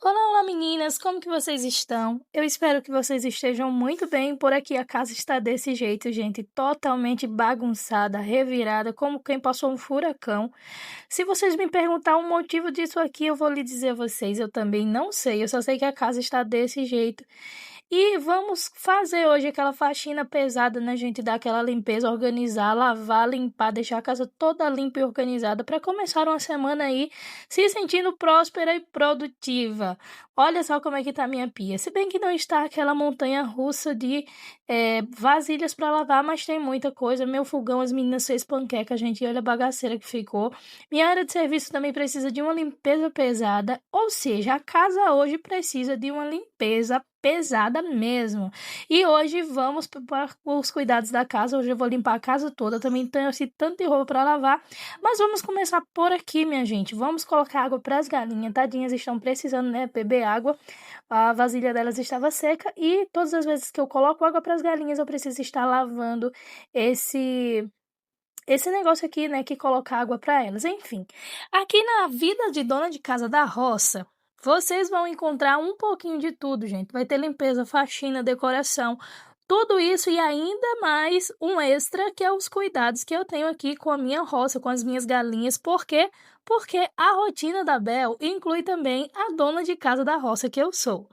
Olá, olá meninas, como que vocês estão? Eu espero que vocês estejam muito bem. Por aqui a casa está desse jeito, gente, totalmente bagunçada, revirada, como quem passou um furacão. Se vocês me perguntar o motivo disso aqui, eu vou lhe dizer a vocês, eu também não sei, eu só sei que a casa está desse jeito. E vamos fazer hoje aquela faxina pesada, né, gente? Dar aquela limpeza, organizar, lavar, limpar, deixar a casa toda limpa e organizada para começar uma semana aí se sentindo próspera e produtiva. Olha só como é que tá a minha pia. Se bem que não está aquela montanha russa de vasilhas para lavar, mas tem muita coisa. Meu fogão, as meninas fez panqueca, gente, e olha a bagaceira que ficou. Minha área de serviço também precisa de uma limpeza pesada, ou seja, a casa hoje precisa de uma limpeza pesada mesmo. E hoje vamos para os cuidados da casa. Hoje eu vou limpar a casa toda. Também tenho assim, tanto de roupa para lavar. Mas vamos começar por aqui, minha gente. Vamos colocar água para as galinhas. Tadinhas estão precisando, né, beber água. A vasilha delas estava seca. E todas as vezes que eu coloco água para as galinhas, eu preciso estar lavando esse negócio aqui, né, que coloca água para elas. Enfim, aqui na vida de dona de casa da roça, vocês vão encontrar um pouquinho de tudo, gente. Vai ter limpeza, faxina, decoração, tudo isso e ainda mais um extra que é os cuidados que eu tenho aqui com a minha roça, com as minhas galinhas. Por quê? Porque a rotina da Bel inclui também a dona de casa da roça que eu sou.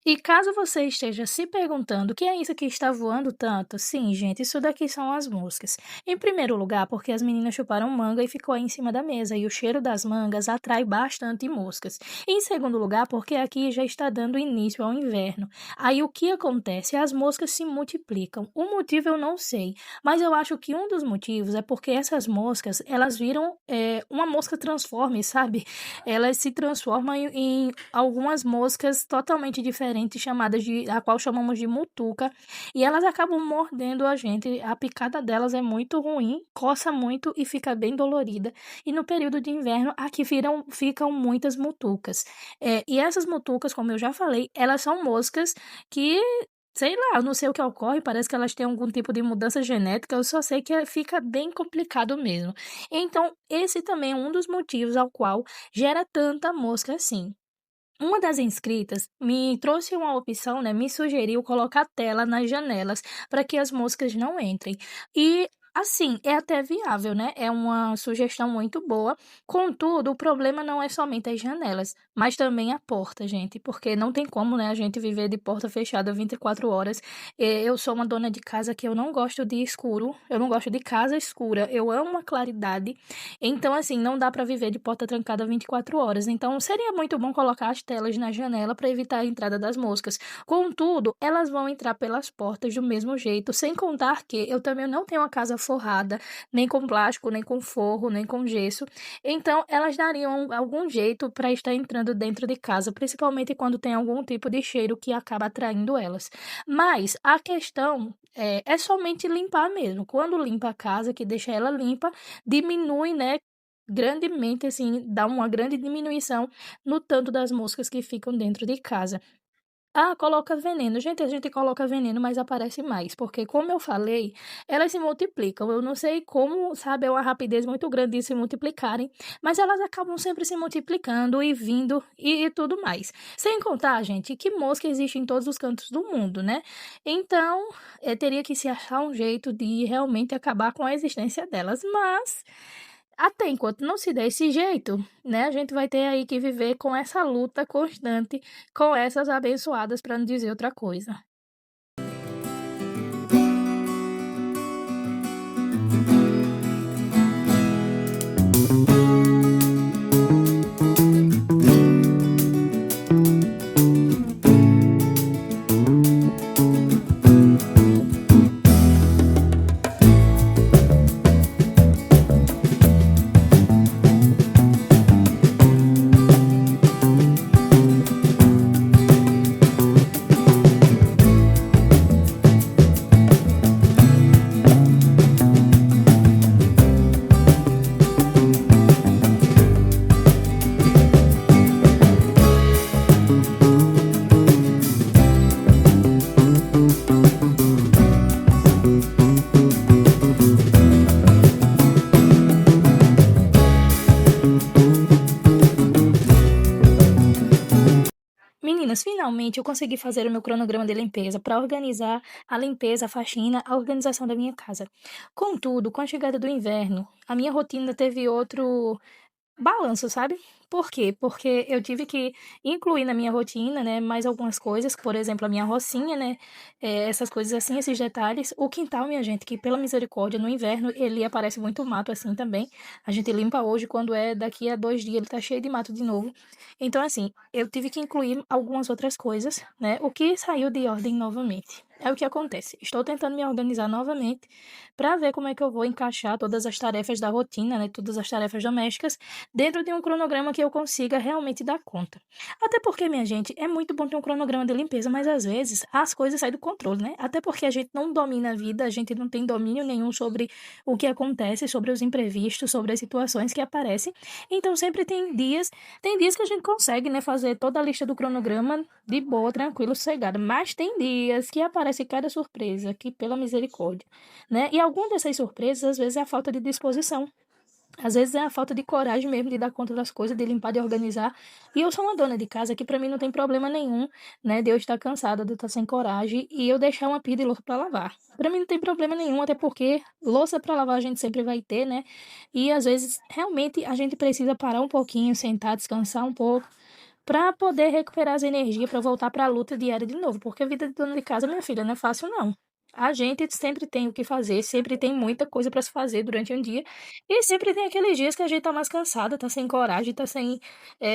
E caso você esteja se perguntando o que é isso que está voando tanto, sim, gente, isso daqui são as moscas. Em primeiro lugar, porque as meninas chuparam manga e ficou aí em cima da mesa, e o cheiro das mangas atrai bastante moscas. Em segundo lugar, porque aqui já está dando início ao inverno. Aí o que acontece? As moscas se multiplicam. O motivo eu não sei, mas eu acho que um dos motivos é porque essas moscas, elas viram uma mosca transforme, sabe? Elas se transformam em algumas moscas totalmente diferentes, chamadas de, a qual chamamos de mutuca, e elas acabam mordendo a gente. A picada delas é muito ruim, coça muito e fica bem dolorida. E no período de inverno, aqui ficam muitas mutucas. E essas mutucas, como eu já falei, elas são moscas que sei lá, eu não sei o que ocorre, parece que elas têm algum tipo de mudança genética, eu só sei que fica bem complicado mesmo. Então, esse também é um dos motivos ao qual gera tanta mosca assim. Uma das inscritas me trouxe uma opção, né, me sugeriu colocar tela nas janelas para que as moscas não entrem. E assim, é até viável, né? É uma sugestão muito boa. Contudo, o problema não é somente as janelas, mas também a porta, gente, porque não tem como, né, a gente viver de porta fechada 24 horas. Eu sou uma dona de casa que eu não gosto de escuro, eu não gosto de casa escura, eu amo a claridade. Então, assim, não dá para viver de porta trancada 24 horas. Então, seria muito bom colocar as telas na janela para evitar a entrada das moscas. Contudo, elas vão entrar pelas portas do mesmo jeito, sem contar que eu também não tenho uma casa forrada, nem com plástico, nem com forro, nem com gesso. Então, elas dariam algum jeito para estar entrando dentro de casa, principalmente quando tem algum tipo de cheiro que acaba atraindo elas. Mas a questão é somente limpar mesmo. Quando limpa a casa, que deixa ela limpa, diminui, né, grandemente, assim, dá uma grande diminuição no tanto das moscas que ficam dentro de casa. Ah, coloca veneno. Gente, a gente coloca veneno, mas aparece mais, porque como eu falei, elas se multiplicam. Eu não sei como, sabe, é uma rapidez muito grande de se multiplicarem, mas elas acabam sempre se multiplicando e vindo e tudo mais. Sem contar, gente, que mosca existe em todos os cantos do mundo, né? Então, teria que se achar um jeito de realmente acabar com a existência delas, mas até enquanto não se der esse jeito, né, a gente vai ter aí que viver com essa luta constante com essas abençoadas, para não dizer outra coisa. Meninas, finalmente eu consegui fazer o meu cronograma de limpeza para organizar a limpeza, a faxina, a organização da minha casa. Contudo, com a chegada do inverno, a minha rotina teve outro balanço, sabe. Por quê? Porque eu tive que incluir na minha rotina, né, mais algumas coisas, por exemplo, a minha rocinha, né, essas coisas assim, esses detalhes. O quintal, minha gente, que pela misericórdia, no inverno ele aparece muito mato assim também. A gente limpa hoje, quando é daqui a 2 dias ele tá cheio de mato de novo. Então assim, eu tive que incluir algumas outras coisas, né, o que saiu de ordem novamente. É o que acontece, estou tentando me organizar novamente, para ver como é que eu vou encaixar todas as tarefas da rotina, né, todas as tarefas domésticas, dentro de um cronograma que eu consiga realmente dar conta. Até porque, minha gente, é muito bom ter um cronograma de limpeza, mas às vezes as coisas saem do controle, né? Até porque a gente não domina a vida, a gente não tem domínio nenhum sobre o que acontece, sobre os imprevistos, sobre as situações que aparecem. Então sempre tem dias que a gente consegue, né, fazer toda a lista do cronograma de boa, tranquilo, sossegado, mas tem dias que aparece cada surpresa, que pela misericórdia, né? E alguma dessas surpresas, às vezes, é a falta de disposição. Às vezes é a falta de coragem mesmo de dar conta das coisas, de limpar, de organizar. E eu sou uma dona de casa que pra mim não tem problema nenhum, né, de eu estar cansada, de eu estar sem coragem e eu deixar uma pia de louça pra lavar. Pra mim não tem problema nenhum, até porque louça pra lavar a gente sempre vai ter, né? E às vezes realmente a gente precisa parar um pouquinho, sentar, descansar um pouco, pra poder recuperar as energias pra voltar pra luta diária de novo, porque a vida de dona de casa, minha filha, não é fácil não. A gente sempre tem o que fazer, sempre tem muita coisa pra se fazer durante um dia, e sempre tem aqueles dias que a gente tá mais cansada, tá sem coragem, tá sem,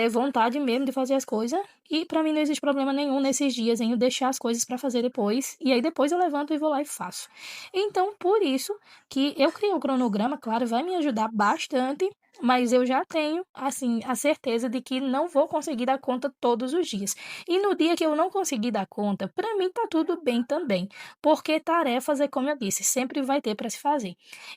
vontade mesmo de fazer as coisas, e pra mim não existe problema nenhum nesses dias em eu deixar as coisas pra fazer depois, e aí depois eu levanto e vou lá e faço. Então, por isso que eu criei o cronograma, claro, vai me ajudar bastante, mas eu já tenho, assim, a certeza de que não vou conseguir dar conta todos os dias. E no dia que eu não conseguir dar conta, pra mim tá tudo bem também, porque tarefas é como eu disse, sempre vai ter para se fazer.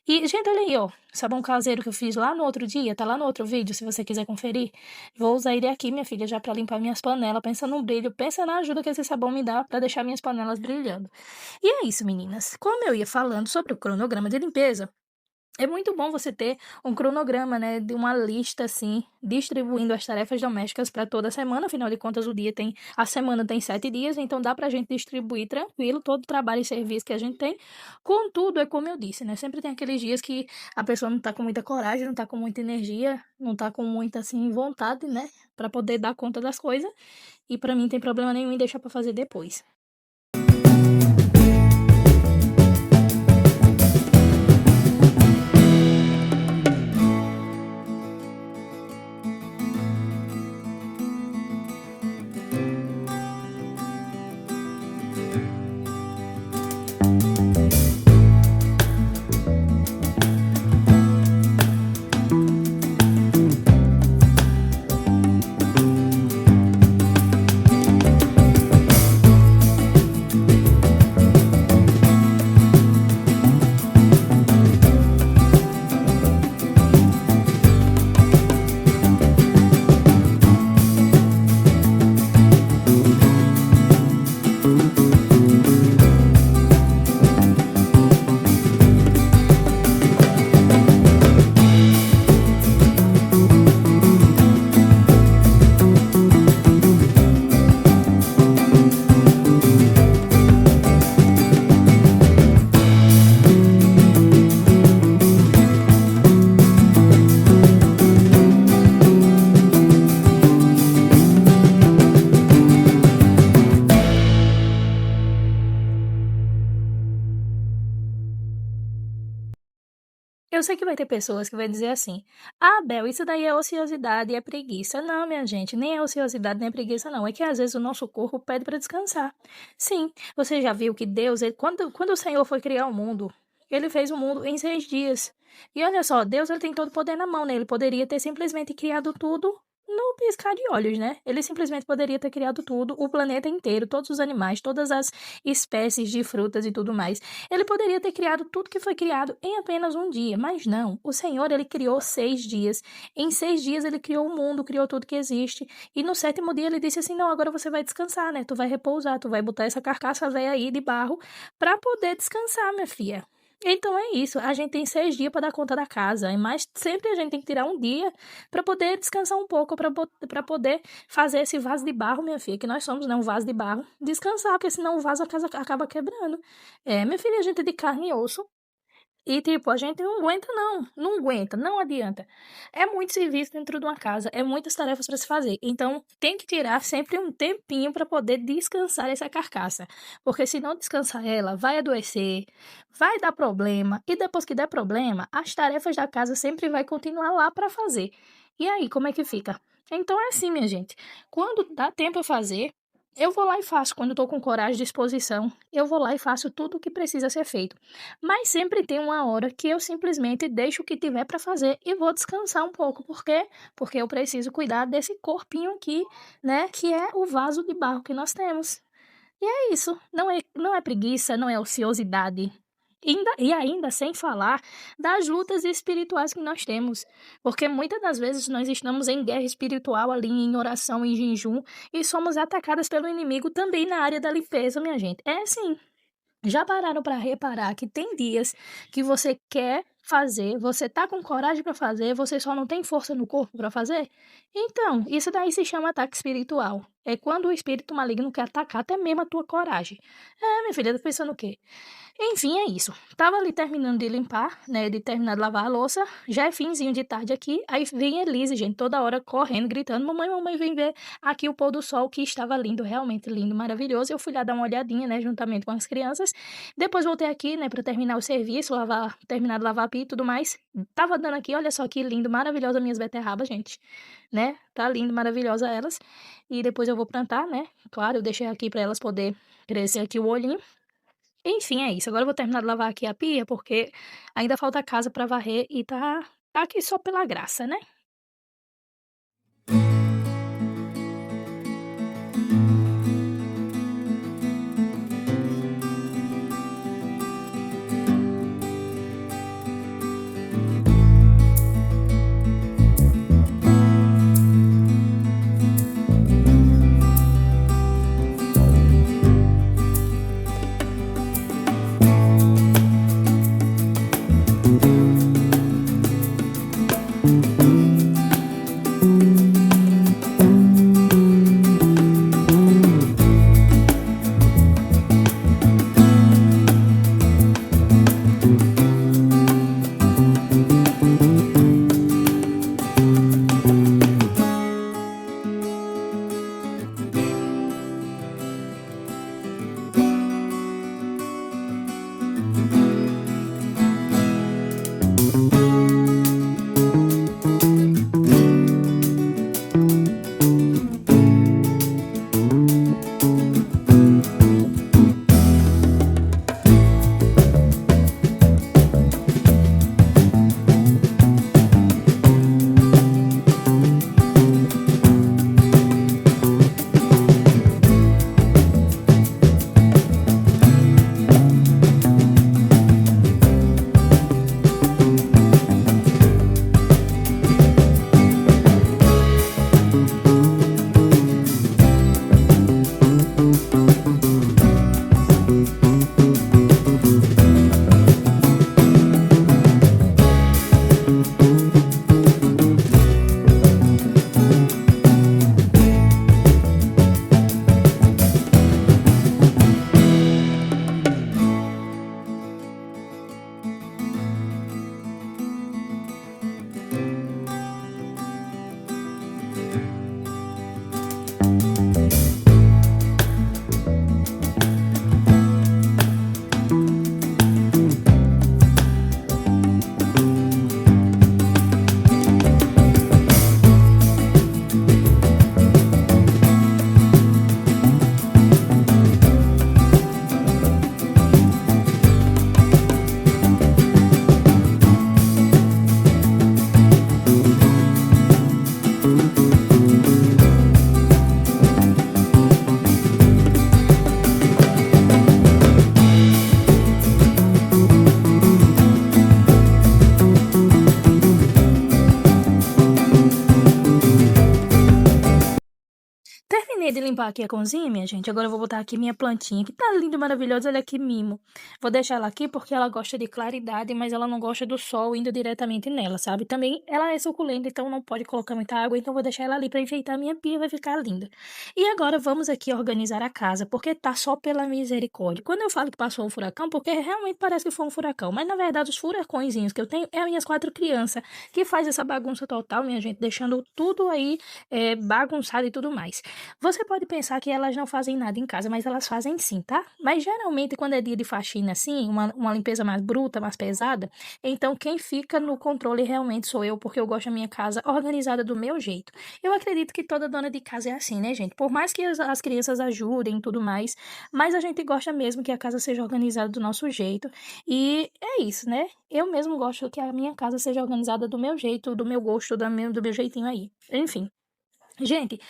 E, gente, olha aí, ó, sabão caseiro que eu fiz lá no outro dia, tá lá no outro vídeo, se você quiser conferir. Vou usar ele aqui, minha filha, já para limpar minhas panelas. Pensa no brilho, pensa na ajuda que esse sabão me dá para deixar minhas panelas brilhando. E é isso, meninas. Como eu ia falando sobre o cronograma de limpeza, é muito bom você ter um cronograma, né, de uma lista assim, distribuindo as tarefas domésticas para toda semana, afinal de contas a semana tem 7 dias, então dá pra gente distribuir tranquilo todo o trabalho e serviço que a gente tem. Contudo, é como eu disse, né, sempre tem aqueles dias que a pessoa não tá com muita coragem, não tá com muita energia, não tá com muita, assim, vontade, né, pra poder dar conta das coisas, e pra mim não tem problema nenhum em deixar pra fazer depois. Eu sei que vai ter pessoas que vai dizer assim: "Ah, Bel, isso daí é ociosidade e é preguiça". Não, minha gente, nem é ociosidade nem é preguiça não, é que às vezes o nosso corpo pede para descansar. Sim, você já viu que Deus, quando o Senhor foi criar o mundo, ele fez o mundo em 6 dias. E olha só, Deus ele tem todo o poder na mão, né, ele poderia ter simplesmente criado tudo no piscar de olhos, né. Ele simplesmente poderia ter criado tudo, o planeta inteiro, todos os animais, todas as espécies de frutas e tudo mais. Ele poderia ter criado tudo que foi criado em apenas um dia, mas não. O Senhor, ele criou 6 dias. Em 6 dias, ele criou o mundo, criou tudo que existe. E no sétimo dia, ele disse assim: não, agora você vai descansar, né? Tu vai repousar, tu vai botar essa carcaça velha aí de barro pra poder descansar, minha filha. Então é isso, a gente tem 6 dias para dar conta da casa, mas sempre a gente tem que tirar um dia para poder descansar um pouco, para poder fazer esse vaso de barro, minha filha, que nós somos, né, um vaso de barro, descansar, porque senão o vaso a casa acaba quebrando. É, minha filha, a gente é de carne e osso. E, tipo, a gente não aguenta não, não aguenta, não adianta. É muito serviço dentro de uma casa, é muitas tarefas para se fazer. Então, tem que tirar sempre um tempinho para poder descansar essa carcaça. Porque se não descansar ela, vai adoecer, vai dar problema. E depois que der problema, as tarefas da casa sempre vai continuar lá para fazer. E aí, como é que fica? Então é assim, minha gente. Quando dá tempo a fazer, eu vou lá e faço. Quando estou com coragem e disposição, eu vou lá e faço tudo o que precisa ser feito. Mas sempre tem uma hora que eu simplesmente deixo o que tiver para fazer e vou descansar um pouco. Por quê? Porque eu preciso cuidar desse corpinho aqui, né? Que é o vaso de barro que nós temos. E é isso. Não é preguiça, não é ociosidade. E ainda sem falar das lutas espirituais que nós temos. Porque muitas das vezes nós estamos em guerra espiritual ali, em oração, em jejum, e somos atacadas pelo inimigo também na área da limpeza, minha gente. É sim. Já pararam para reparar que tem dias que você quer fazer, você tá com coragem para fazer, você só não tem força no corpo para fazer? Então, isso daí se chama ataque espiritual. É quando o espírito maligno quer atacar até mesmo a tua coragem. É, minha filha, tá pensando o quê? Enfim, é isso. Tava ali terminando de limpar, né, de terminar de lavar a louça, já é finzinho de tarde aqui, aí vem Elise, gente, toda hora correndo, gritando, mamãe, mamãe, vem ver aqui o pôr do sol, que estava lindo, realmente lindo, maravilhoso. Eu fui lá dar uma olhadinha, né, juntamente com as crianças, depois voltei aqui, né, para terminar o serviço, terminar de lavar a pia e tudo mais. Tava dando aqui, olha só que lindo, maravilhosa minhas beterrabas, gente, né, tá lindo, maravilhosa elas, e depois eu vou plantar, né, claro, eu deixei aqui para elas poder crescer aqui o olhinho. Enfim, é isso. Agora eu vou terminar de lavar aqui a pia, porque ainda falta casa pra varrer e tá aqui só pela graça, né. Terminei de limpar aqui a cozinha, minha gente. Agora eu vou botar aqui minha plantinha, que tá linda e maravilhosa. Olha que mimo. Vou deixar ela aqui porque ela gosta de claridade, mas ela não gosta do sol indo diretamente nela, sabe? Também ela é suculenta, então não pode colocar muita água, então vou deixar ela ali pra enfeitar a minha pia, vai ficar linda. E agora vamos aqui organizar a casa, porque tá só pela misericórdia. Quando eu falo que passou um furacão, porque realmente parece que foi um furacão, mas na verdade os furacõezinhos que eu tenho é as minhas 4 crianças que faz essa bagunça total, minha gente, deixando tudo aí bagunçado e tudo mais. Você pode pensar que elas não fazem nada em casa, mas elas fazem sim, tá? Mas geralmente quando é dia de faxina assim, uma limpeza mais bruta, mais pesada, então quem fica no controle realmente sou eu, porque eu gosto da minha casa organizada do meu jeito. Eu acredito que toda dona de casa é assim, né, gente? Por mais que as crianças ajudem e tudo mais, mas a gente gosta mesmo que a casa seja organizada do nosso jeito. E é isso, né? Eu mesmo gosto que a minha casa seja organizada do meu jeito, do meu gosto, do meu jeitinho aí. Enfim. Gente,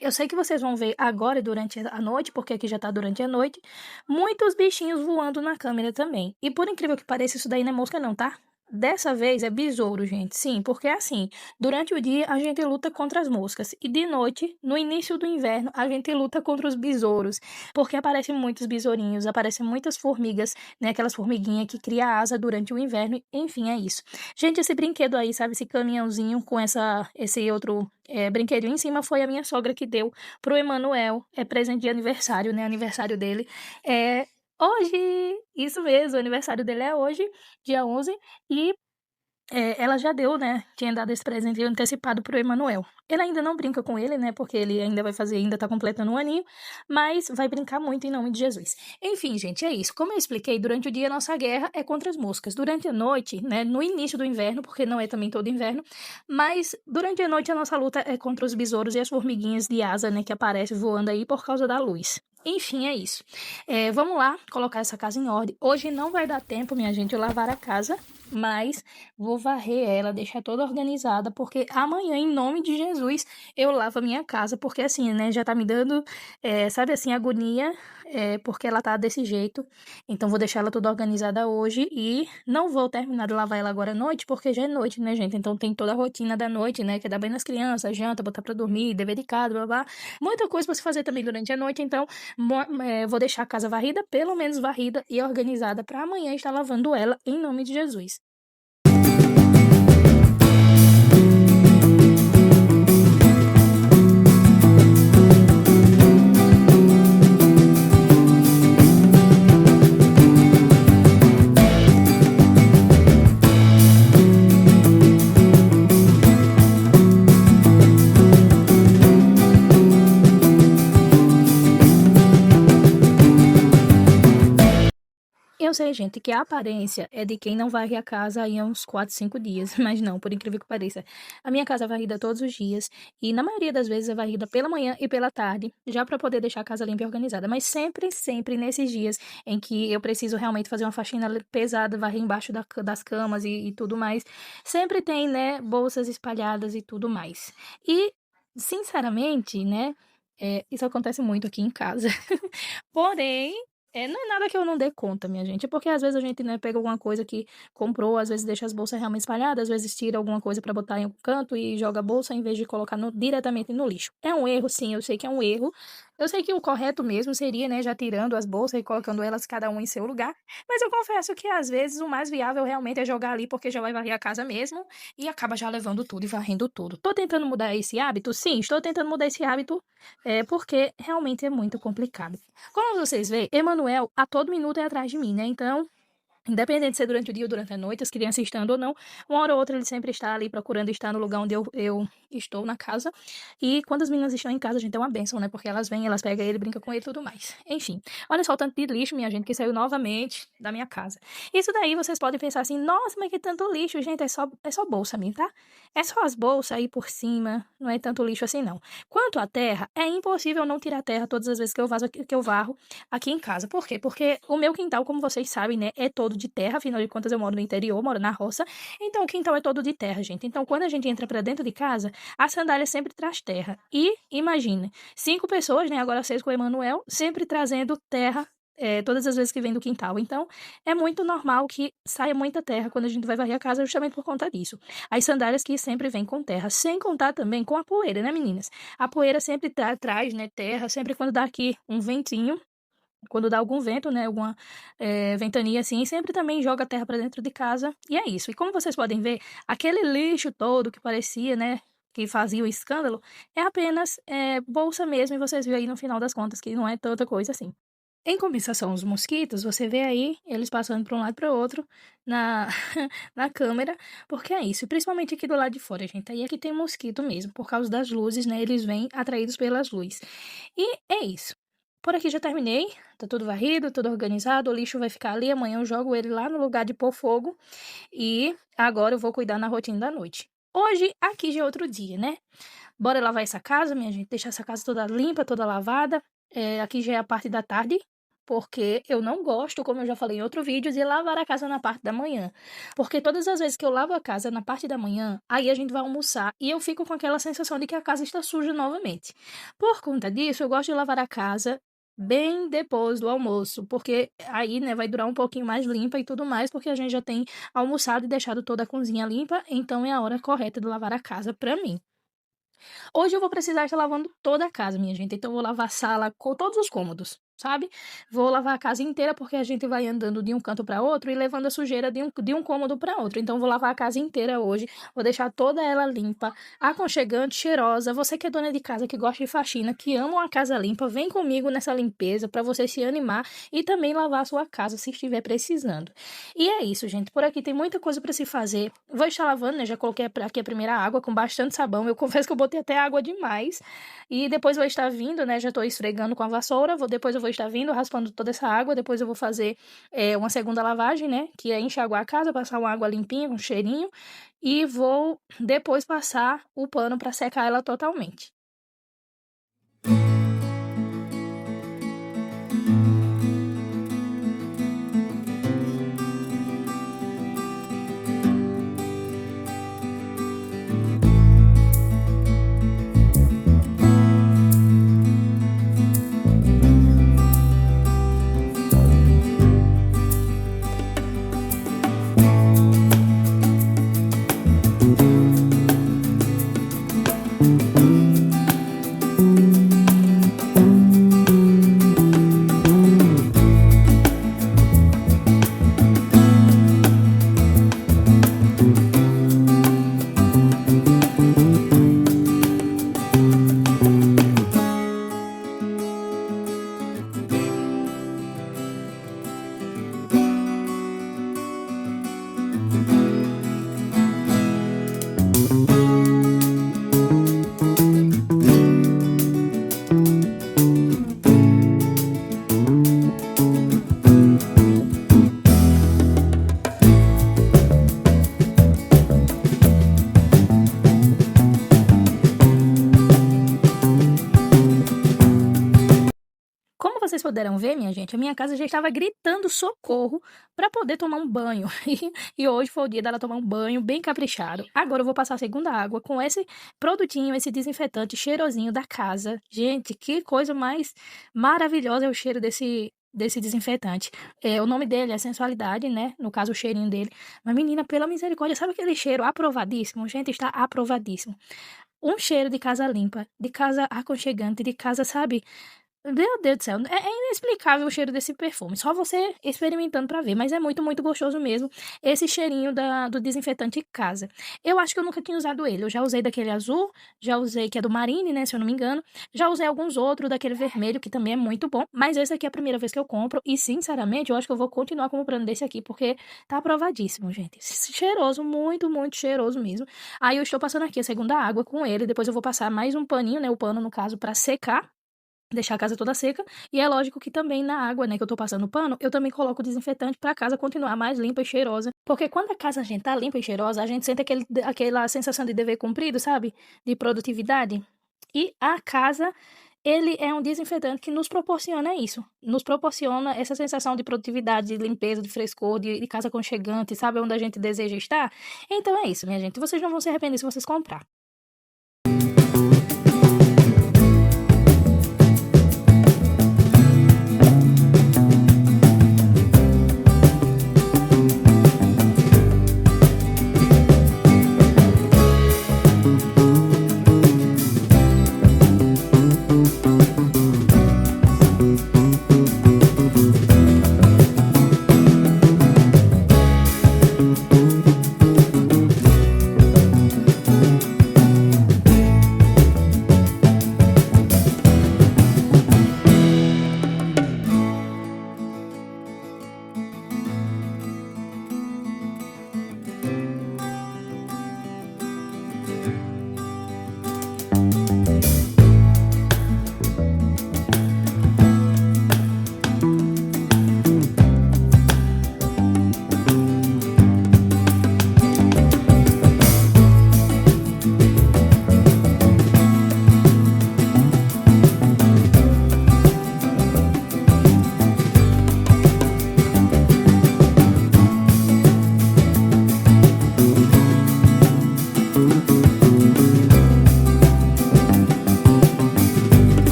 eu sei que vocês vão ver agora durante a noite, porque aqui já tá durante a noite, muitos bichinhos voando na câmera também. E por incrível que pareça, isso daí não é mosca não, tá? Dessa vez é besouro, gente. Sim, porque assim, durante o dia a gente luta contra as moscas e de noite, no início do inverno, a gente luta contra os besouros, porque aparecem muitos besourinhos, aparecem muitas formigas, né, aquelas formiguinhas que cria asa durante o inverno, enfim, é isso. Gente, esse brinquedo aí, sabe, esse caminhãozinho com esse outro brinquedinho em cima foi a minha sogra que deu pro Emanuel, presente de aniversário, né? Aniversário dele é hoje, isso mesmo, o aniversário dele é hoje, dia 11, e ela já deu, né? Tinha dado esse presente antecipado pro Emanuel. Ele ainda não brinca com ele, né? Porque ele ainda vai fazer, ainda tá completando um aninho, mas vai brincar muito em nome de Jesus. Enfim, gente, é isso. Como eu expliquei, durante o dia a nossa guerra é contra as moscas. Durante a noite, né? No início do inverno, porque não é também todo inverno, mas durante a noite a nossa luta é contra os besouros e as formiguinhas de asa, né? Que aparecem voando aí por causa da luz. Enfim, é isso. Vamos lá colocar essa casa em ordem. Hoje não vai dar tempo, minha gente, eu lavar a casa, mas vou varrer ela, deixar toda organizada, porque amanhã, em nome de Jesus, eu lavo a minha casa, porque assim, né, já tá me dando, sabe assim, agonia, porque ela tá desse jeito. Então, vou deixar ela toda organizada hoje e não vou terminar de lavar ela agora à noite, porque já é noite, né, gente? Então, tem toda a rotina da noite, né, que é dar bem nas crianças, janta, botar pra dormir, dever de casa, blá, blá. Muita coisa pra se fazer também durante a noite, então, vou deixar a casa varrida, pelo menos varrida e organizada, pra amanhã estar lavando ela, em nome de Jesus. Eu sei, gente, que a aparência é de quem não varre a casa aí há uns 4, 5 dias, mas não, por incrível que pareça. A minha casa é varrida todos os dias e na maioria das vezes é varrida pela manhã e pela tarde, já para poder deixar a casa limpa e organizada. Mas sempre, sempre nesses dias em que eu preciso realmente fazer uma faxina pesada, varrer embaixo das camas e tudo mais, sempre tem, né, bolsas espalhadas e tudo mais. E, sinceramente, né, isso acontece muito aqui em casa. Porém, não é nada que eu não dê conta, minha gente. É porque às vezes a gente, né, pega alguma coisa que comprou, às vezes deixa as bolsas realmente espalhadas, às vezes tira alguma coisa pra botar em algum canto e joga a bolsa em vez de colocar diretamente no lixo. É um erro, sim, eu sei que é um erro. Eu sei que o correto mesmo seria, né, já tirando as bolsas e colocando elas cada um em seu lugar. Mas eu confesso que às vezes o mais viável realmente é jogar ali porque já vai varrer a casa mesmo e acaba já levando tudo e varrendo tudo. Tô tentando mudar esse hábito? Sim, estou tentando mudar esse hábito, porque realmente é muito complicado. Como vocês veem, Emanuel a todo minuto é atrás de mim, né? Então, independente de ser durante o dia ou durante a noite, as crianças estando ou não, uma hora ou outra ele sempre está ali procurando estar no lugar onde eu estou na casa. E quando as meninas estão em casa, a gente é uma bênção, né? Porque elas vêm, elas pegam ele, brincam com ele e tudo mais. Enfim, olha só o tanto de lixo, minha gente, que saiu novamente da minha casa. Isso daí vocês podem pensar assim, nossa, mas que tanto lixo, gente, é só bolsa minha, tá? É só as bolsas aí por cima, não é tanto lixo assim, não. Quanto à terra, é impossível não tirar terra todas as vezes que eu varro aqui em casa. Por quê? Porque o meu quintal, como vocês sabem, né, é todo de terra, afinal de contas eu moro no interior, moro na roça, então o quintal é todo de terra, gente. Então quando a gente entra pra dentro de casa, a sandália sempre traz terra. E imagine, 5 pessoas, né, agora 6 com o Emanuel, sempre trazendo terra todas as vezes que vem do quintal. Então, é muito normal que saia muita terra quando a gente vai varrer a casa, justamente por conta disso. As sandálias que sempre vêm com terra, sem contar também com a poeira, né, meninas? A poeira sempre traz, né, terra, sempre quando dá aqui um ventinho, quando dá algum vento, né, alguma ventania assim, sempre também joga terra para dentro de casa, e é isso. E como vocês podem ver, aquele lixo todo que parecia, né, que fazia o escândalo, é apenas bolsa mesmo, e vocês viram aí no final das contas que não é tanta coisa assim. Em compensação, os mosquitos, você vê aí eles passando para um lado para o outro na na câmera, porque é isso, e principalmente aqui do lado de fora, gente, aí é que tem mosquito mesmo, por causa das luzes, né, eles vêm atraídos pelas luzes. E é isso. Por aqui já terminei, tá tudo varrido, tudo organizado, o lixo vai ficar ali, amanhã eu jogo ele lá no lugar de pôr fogo, e agora eu vou cuidar na rotina da noite. Hoje, aqui já é outro dia, né? Bora lavar essa casa, minha gente, deixar essa casa toda limpa, toda lavada. Aqui já é a parte da tarde, porque eu não gosto, como eu já falei em outro vídeo, de lavar a casa na parte da manhã. Porque todas as vezes que eu lavo a casa na parte da manhã, aí a gente vai almoçar e eu fico com aquela sensação de que a casa está suja novamente. Por conta disso, eu gosto de lavar a casa bem depois do almoço, porque aí, né, vai durar um pouquinho mais limpa e tudo mais, porque a gente já tem almoçado e deixado toda a cozinha limpa, então é a hora correta de lavar a casa pra mim. Hoje eu vou precisar estar lavando toda a casa, minha gente, então eu vou lavar a sala com todos os cômodos, sabe. Vou lavar a casa inteira, porque a gente vai andando de um canto para outro e levando a sujeira de um cômodo para outro, então vou lavar a casa inteira hoje, vou deixar toda ela limpa, aconchegante, cheirosa. Você que é dona de casa, que gosta de faxina, que ama uma casa limpa, vem comigo nessa limpeza para você se animar e também lavar a sua casa se estiver precisando. E é isso, gente, por aqui tem muita coisa para se fazer. Vou estar lavando, né, já coloquei aqui a primeira água com bastante sabão, eu confesso que eu botei até água demais, e depois vou estar vindo, né, já estou esfregando com a vassoura, depois eu vou estar vindo, raspando toda essa água, depois eu vou fazer uma segunda lavagem, né, que é enxaguar a casa, passar uma água limpinha, com cheirinho, e vou depois passar o pano para secar ela totalmente. Como vocês puderam ver, minha gente, a minha casa já estava gritando socorro para poder tomar um banho. E hoje foi o dia dela tomar um banho bem caprichado. Agora eu vou passar a segunda água com esse produtinho, esse desinfetante cheirosinho da casa. Gente, que coisa mais maravilhosa é o cheiro desse desinfetante. O nome dele é Sensualidade, né? No caso, o cheirinho dele. Mas, menina, pela misericórdia, sabe aquele cheiro aprovadíssimo? Gente, está aprovadíssimo. Um cheiro de casa limpa, de casa aconchegante, de casa, sabe? Meu Deus do céu, é inexplicável o cheiro desse perfume, só você experimentando pra ver, mas é muito, muito gostoso mesmo, esse cheirinho do desinfetante casa. Eu acho que eu nunca tinha usado ele, eu já usei daquele azul, já usei que é do Marine, né, se eu não me engano, já usei alguns outros daquele vermelho, que também é muito bom, mas esse aqui é a primeira vez que eu compro, e sinceramente, eu acho que eu vou continuar comprando desse aqui, porque tá aprovadíssimo, gente. Cheiroso, muito, muito cheiroso mesmo. Aí eu estou passando aqui a segunda água com ele, depois eu vou passar mais um paninho, né, o pano no caso, pra secar, deixar a casa toda seca, e é lógico que também na água, né, que eu tô passando o pano, eu também coloco desinfetante pra casa continuar mais limpa e cheirosa, porque quando a casa, a gente, tá limpa e cheirosa, a gente sente aquela sensação de dever cumprido, sabe, de produtividade, e a casa, ele é um desinfetante que nos proporciona isso, nos proporciona essa sensação de produtividade, de limpeza, de frescor, de casa aconchegante, sabe, onde a gente deseja estar. Então é isso, minha gente, vocês não vão se arrepender se vocês comprar.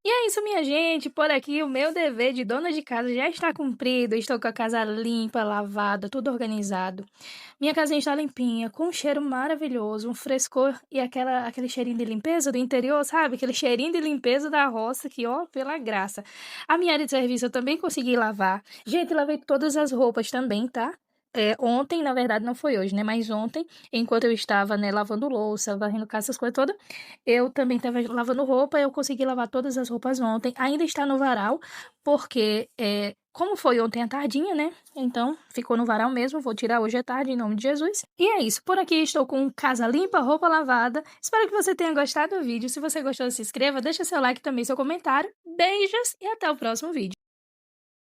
E é isso, minha gente, por aqui o meu dever de dona de casa já está cumprido, estou com a casa limpa, lavada, tudo organizado. Minha casinha está limpinha, com um cheiro maravilhoso, um frescor e aquele cheirinho de limpeza do interior, sabe? Aquele cheirinho de limpeza da roça que, ó, pela graça. A minha área de serviço eu também consegui lavar. Gente, lavei todas as roupas também, tá? Ontem, na verdade, não foi hoje, né? Mas ontem, enquanto eu estava, né, lavando louça, varrendo casa, essas coisas todas, eu também estava lavando roupa, eu consegui lavar todas as roupas ontem. Ainda está no varal, porque, como foi ontem à tardinha, né? Então, ficou no varal mesmo. Vou tirar hoje à tarde, em nome de Jesus. E é isso. Por aqui estou com casa limpa, roupa lavada. Espero que você tenha gostado do vídeo. Se você gostou, se inscreva, deixa seu like também, seu comentário. Beijos e até o próximo vídeo.